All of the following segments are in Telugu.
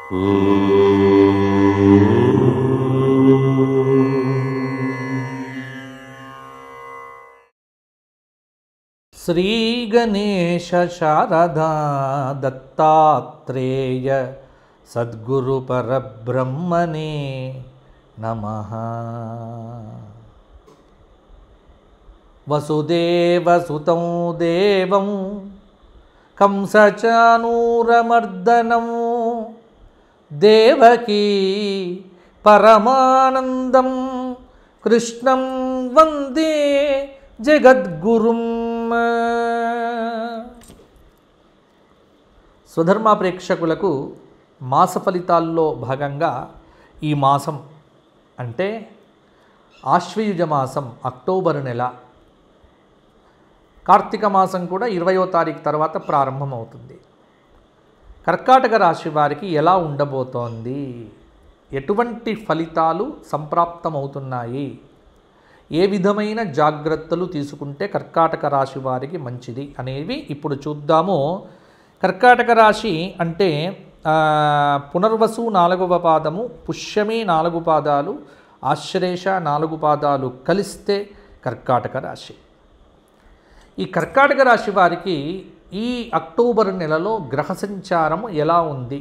శ్రీ గణేశ శారదా దత్తాత్రేయ సద్గురు పరబ్రహ్మణే నమః. వసుదేవసుతం దేవం కంసచానూరమర్దనం దేవకీ పరమానందం కృష్ణం వందే జగద్గురుం. స్వధర్మ ప్రేక్షకులకు మాస ఫలితాల్లో భాగంగా ఈ మాసం అంటే ఆశ్వయుజ మాసం అక్టోబర్ నెల, కార్తీక మాసం కూడా 20వ తారీఖు తర్వాత ప్రారంభమవుతుంది. కర్కాటక రాశి వారికి ఎలా ఉండబోతోంది, ఎటువంటి ఫలితాలు సంప్రాప్తమవుతున్నాయి, ఏ విధమైన జాగ్రత్తలు తీసుకుంటే కర్కాటక రాశి వారికి మంచిది అనేవి ఇప్పుడు చూద్దాము. కర్కాటక రాశి అంటే పునర్వసు 4వ పాదము, పుష్యమి 4 పాదాలు, ఆశ్లేష 4 పాదాలు కలిస్తే కర్కాటక రాశి. ఈ కర్కాటక రాశి వారికి ఈ అక్టోబర్ నెలలో గ్రహ సంచారము ఎలా ఉంది,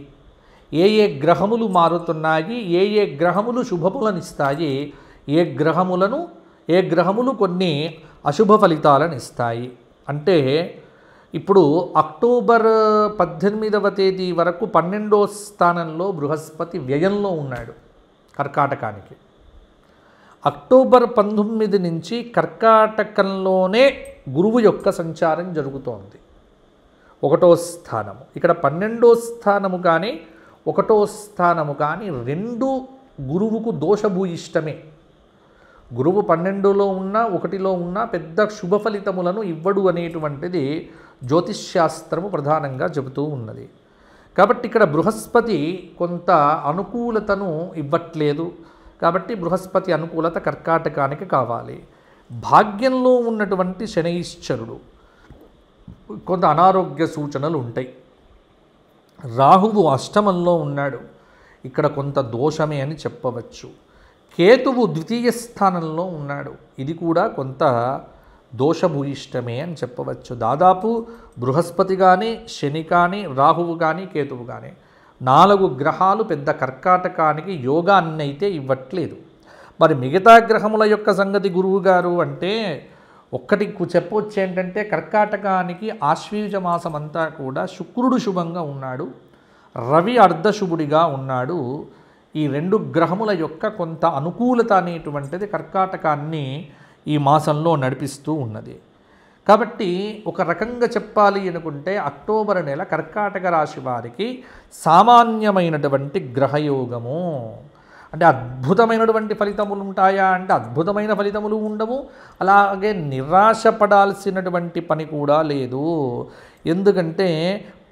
ఏ ఏ గ్రహములు మారుతున్నాయి, ఏ ఏ గ్రహములు శుభములనిస్తాయి, ఏ గ్రహములు కొన్ని అశుభ ఫలితాలను ఇస్తాయి అంటే ఇప్పుడు అక్టోబర్ 18వ తేదీ వరకు 12వ స్థానంలో బృహస్పతి వ్యయంలో ఉన్నాడు కర్కాటకానికి. అక్టోబర్ 19 నుంచి కర్కాటకంలోనే గురువు యొక్క సంచారం జరుగుతోంది. 1వ స్థానము, ఇక్కడ 12వ స్థానము కానీ 1వ స్థానము కానీ రెండు గురువుకు దోషభూయిష్టమే. గురువు 12లో ఉన్నా 1లో ఉన్నా పెద్ద శుభ ఫలితములను ఇవ్వడు అనేటువంటిది జ్యోతిష్శాస్త్రము ప్రధానంగా చెబుతూ ఉన్నది. కాబట్టి ఇక్కడ బృహస్పతి కొంత అనుకూలతను ఇవ్వట్లేదు. కాబట్టి బృహస్పతి అనుకూలత కర్కాటకానికి కావాలి. భాగ్యంలో ఉన్నటువంటి శనైశ్చరుడు కొంత అనారోగ్య సూచనలు ఉంటాయి. రాహువు అష్టమంలో ఉన్నాడు, ఇక్కడ కొంత దోషమే అని చెప్పవచ్చు. కేతువు 2వ స్థానంలో ఉన్నాడు, ఇది కూడా కొంత దోషభూయిష్టమే అని చెప్పవచ్చు. దాదాపు బృహస్పతి కానీ శని కానీ రాహువు కానీ కేతువు కానీ 4 గ్రహాలు పెద్ద కర్కాటకానికి యోగాన్ని అయితే ఇవ్వట్లేదు. మరి మిగతా గ్రహముల యొక్క సంగతి గురువు గారు అంటే ఒక్కటి చెప్పవచ్చు ఏంటంటే కర్కాటకానికి ఆశ్వయుజ మాసం అంతా కూడా శుక్రుడు శుభంగా ఉన్నాడు, రవి అర్ధశుభుడిగా ఉన్నాడు. ఈ 2 గ్రహముల యొక్క కొంత అనుకూలత అనేటువంటిది కర్కాటకాన్ని ఈ మాసంలో నడిపిస్తూ ఉన్నది. కాబట్టి ఒక రకంగా చెప్పాలి అనుకుంటే అక్టోబర్ నెల కర్కాటక రాశి వారికి సామాన్యమైనటువంటి గ్రహయోగము అంటే అద్భుతమైనటువంటి ఫలితములు ఉంటాయా అంటే అద్భుతమైన ఫలితములు ఉండవు, అలాగే నిరాశపడాల్సినటువంటి పని కూడా లేదు. ఎందుకంటే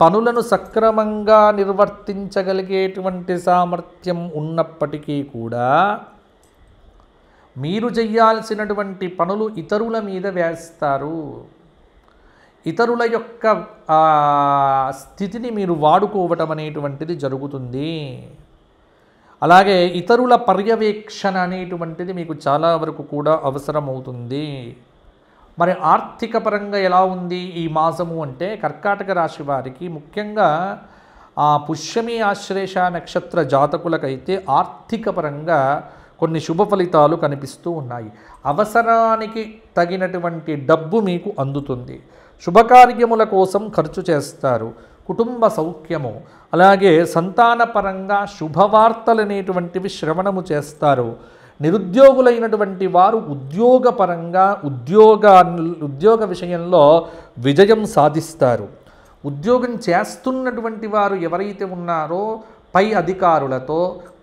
పనులను సక్రమంగా నిర్వర్తించగలిగేటువంటి సామర్థ్యం ఉన్నప్పటికీ కూడా మీరు చేయాల్సినటువంటి పనులు ఇతరుల మీద వేస్తారు. ఇతరుల యొక్క స్థితిని మీరు వాడుకోవటం అనేటువంటిది జరుగుతుంది. అలాగే ఇతరుల పర్యవేక్షణ అనేటువంటిది మీకు చాలా వరకు కూడా అవసరమవుతుంది. మరి ఆర్థిక పరంగా ఎలా ఉంది ఈ మాసము అంటే కర్కాటక రాశి వారికి ముఖ్యంగా పుష్యమి ఆశ్లేష నక్షత్ర జాతకులకైతే ఆర్థిక పరంగా కొన్ని శుభ ఫలితాలు కనిపిస్తూ ఉన్నాయి. అవసరానికి తగినటువంటి డబ్బు మీకు అందుతుంది. శుభకార్యముల కోసం ఖర్చు చేస్తారు. కుటుంబ సౌఖ్యము అలాగే సంతానపరంగా శుభవార్తలు అనేటువంటివి శ్రవణము చేస్తారు. నిరుద్యోగులైనటువంటి వారు ఉద్యోగపరంగా ఉద్యోగ విషయంలో విజయం సాధిస్తారు. ఉద్యోగం చేస్తున్నటువంటి వారు ఎవరైతే ఉన్నారో పై అధికారులతో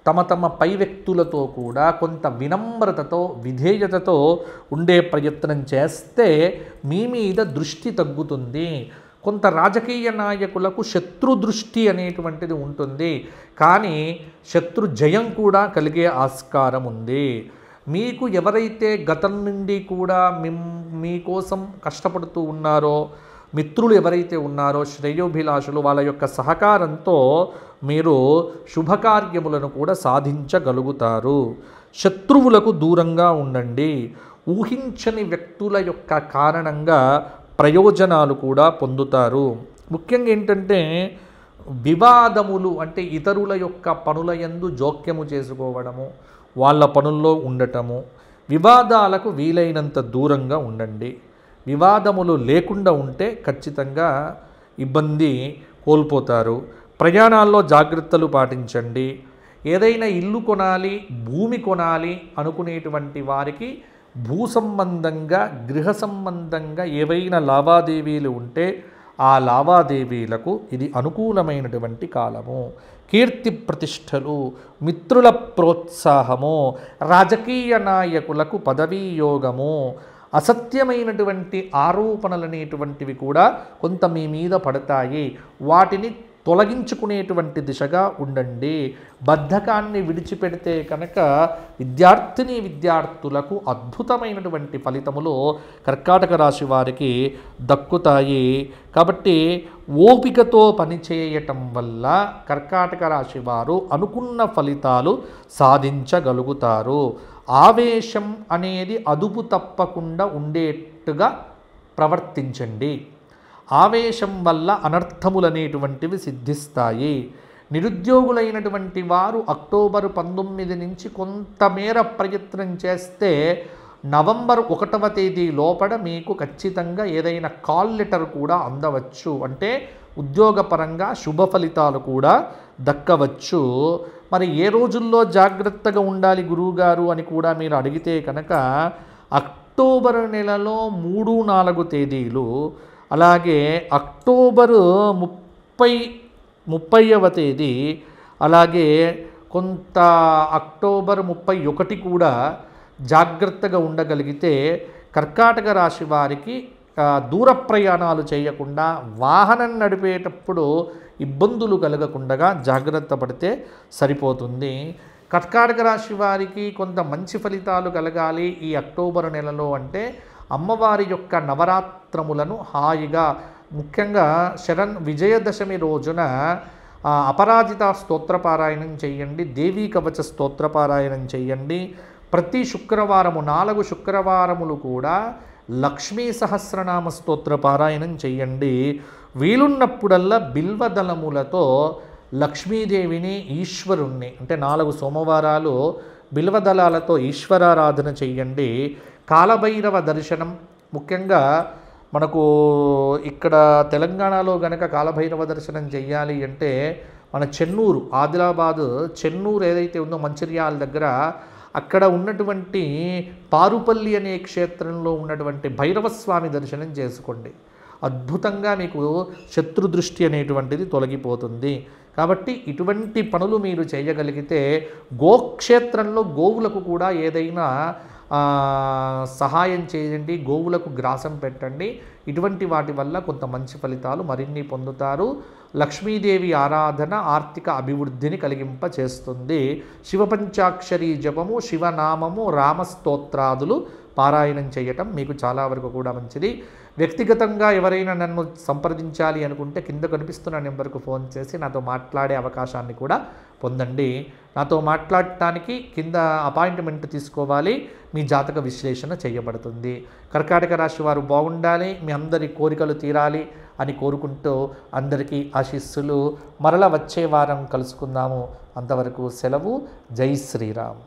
తమ పై వ్యక్తులతో కూడా కొంత వినమ్రతతో విధేయతతో ఉండే ప్రయత్నం చేస్తే మీ మీద దృష్టి తగ్గుతుంది. కొంత రాజకీయ నాయకులకు శత్రు దృష్టి అనేటువంటిది ఉంటుంది, కానీ శత్రు జయం కూడా కలిగే ఆస్కారం ఉంది. మీకు ఎవరైతే గతం నుండి కూడా మీకోసం కష్టపడుతూ ఉన్నారో మిత్రులు ఎవరైతే ఉన్నారో శ్రేయోభిలాషులు వాళ్ళ యొక్క సహకారంతో మీరు శుభకార్యములను కూడా సాధించగలుగుతారు. శత్రువులకు దూరంగా ఉండండి. ఊహించని వ్యక్తుల యొక్క కారణంగా ప్రయోజనాలు కూడా పొందుతారు. ముఖ్యంగా ఏంటంటే వివాదములు అంటే ఇతరుల యొక్క పనుల యందు జోక్యము చేసుకోవడము, వాళ్ళ పనుల్లో ఉండటము, వివాదాలకు వీలైనంత దూరంగా ఉండండి. వివాదములు లేకుండా ఉంటే ఖచ్చితంగా ఇబ్బంది కోల్పోతారు. ప్రయాణాల్లో జాగ్రత్తలు పాటించండి. ఏదైనా ఇల్లు కొనాలి, భూమి కొనాలి అనుకునేటువంటి వారికి భూ సంబంధంగా గృహ సంబంధంగా ఏవైనా లావాదేవీలు ఉంటే ఆ లావాదేవీలకు ఇది అనుకూలమైనటువంటి కాలము. కీర్తి ప్రతిష్టలు, మిత్రుల ప్రోత్సాహము, రాజకీయ నాయకులకు పదవీ యోగము, అసత్యమైనటువంటి ఆరోపణలనేటువంటివి కూడా కొంత మీ మీద పడతాయి. వాటిని తొలగించుకునేటువంటి దిశగా ఉండండి. బద్ధకాన్ని విడిచిపెడితే కనుక విద్యార్థులకు అద్భుతమైనటువంటి ఫలితములు కర్కాటక రాశి వారికి దక్కుతాయి. కాబట్టి ఓపికతో పనిచేయటం వల్ల కర్కాటక రాశి వారు అనుకున్న ఫలితాలు సాధించగలుగుతారు. ఆవేశం అనేది అదుపు తప్పకుండా ఉండేట్టుగా ప్రవర్తించండి. ఆవేశం వల్ల అనర్థములనేటువంటివి సిద్ధిస్తాయి. నిరుద్యోగులైనటువంటి వారు అక్టోబర్ 19 నుంచి కొంతమేర ప్రయత్నం చేస్తే నవంబర్ 1వ తేదీ లోపల మీకు ఖచ్చితంగా ఏదైనా కాల్ లెటర్ కూడా అందవచ్చు. అంటే ఉద్యోగపరంగా శుభ ఫలితాలు కూడా దక్కవచ్చు. మరి ఏ రోజుల్లో జాగ్రత్తగా ఉండాలి గురువుగారు అని కూడా మీరు అడిగితే కనుక అక్టోబర్ నెలలో 3, 4 తేదీలు, అలాగే అక్టోబరు 30వ తేదీ, అలాగే కొంత అక్టోబర్ 31 కూడా జాగ్రత్తగా ఉండగలిగితే కర్కాటక రాశి వారికి దూర ప్రయాణాలు చేయకుండా వాహనం నడిపేటప్పుడు ఇబ్బందులు కలగకుండా జాగ్రత్త పడితే సరిపోతుంది. కర్కాటక రాశి వారికి కొంత మంచి ఫలితాలు కలగాలి ఈ అక్టోబర్ నెలలో అంటే అమ్మవారి యొక్క నవరాత్రములను హాయిగా, ముఖ్యంగా విజయదశమి రోజున అపరాజిత స్తోత్రపారాయణం చేయండి, దేవీ కవచ స్తోత్రపారాయణం చేయండి. ప్రతి శుక్రవారము 4 శుక్రవారములు కూడా లక్ష్మీ సహస్రనామ స్తోత్ర పారాయణం చేయండి. వీలున్నప్పుడల్లా బిల్వదళములతో లక్ష్మీదేవిని, ఈశ్వరుణ్ణి అంటే 4 సోమవారాలు బిల్వదళాలతో ఈశ్వరారాధన చేయండి. కాలభైరవ దర్శనం, ముఖ్యంగా మనకు ఇక్కడ తెలంగాణలో గనక కాలభైరవ దర్శనం చెయ్యాలి అంటే మన చెన్నూరు, ఆదిలాబాద్ చెన్నూరు ఏదైతే ఉందో మంచిర్యాల దగ్గర, అక్కడ ఉన్నటువంటి పారుపల్లి అనే క్షేత్రంలో ఉన్నటువంటి భైరవస్వామి దర్శనం చేసుకోండి. అద్భుతంగా మీకు శత్రుదృష్టి అనేటువంటిది తొలగిపోతుంది. కాబట్టి ఇటువంటి పనులు మీరు చేయగలిగితే గోక్షేత్రంలో గోవులకు కూడా ఏదైనా సహాయం చేయండి, గోవులకు గ్రాసం పెట్టండి. ఇటువంటి వాటి వల్ల కొంత మంచి ఫలితాలు మరిన్ని పొందుతారు. లక్ష్మీదేవి ఆరాధన ఆర్థిక అభివృద్ధిని కలిగింప చేస్తుంది. శివపంచాక్షరి జపము, శివనామము, రామస్తోత్రాదులు పారాయణం చేయటం మీకు చాలా వరకు కూడా మంచిది. వ్యక్తిగతంగా ఎవరైనా నన్ను సంప్రదించాలి అనుకుంటే కింద కనిపిస్తున్న నెంబర్కు ఫోన్ చేసి నాతో మాట్లాడే అవకాశాన్ని కూడా పొందండి. నాతో మాట్లాడటానికి కింద అపాయింట్మెంట్ తీసుకోవాలి, మీ జాతక విశ్లేషణ చేయబడుతుంది. కర్కాటక రాశి వారు బాగుండాలి, మీ అందరి కోరికలు తీరాలి అని కోరుకుంటూ అందరికీ ఆశీస్సులు. మరల వచ్చే వారం కలుసుకుందాము. అంతవరకు సెలవు. జై శ్రీరామ్.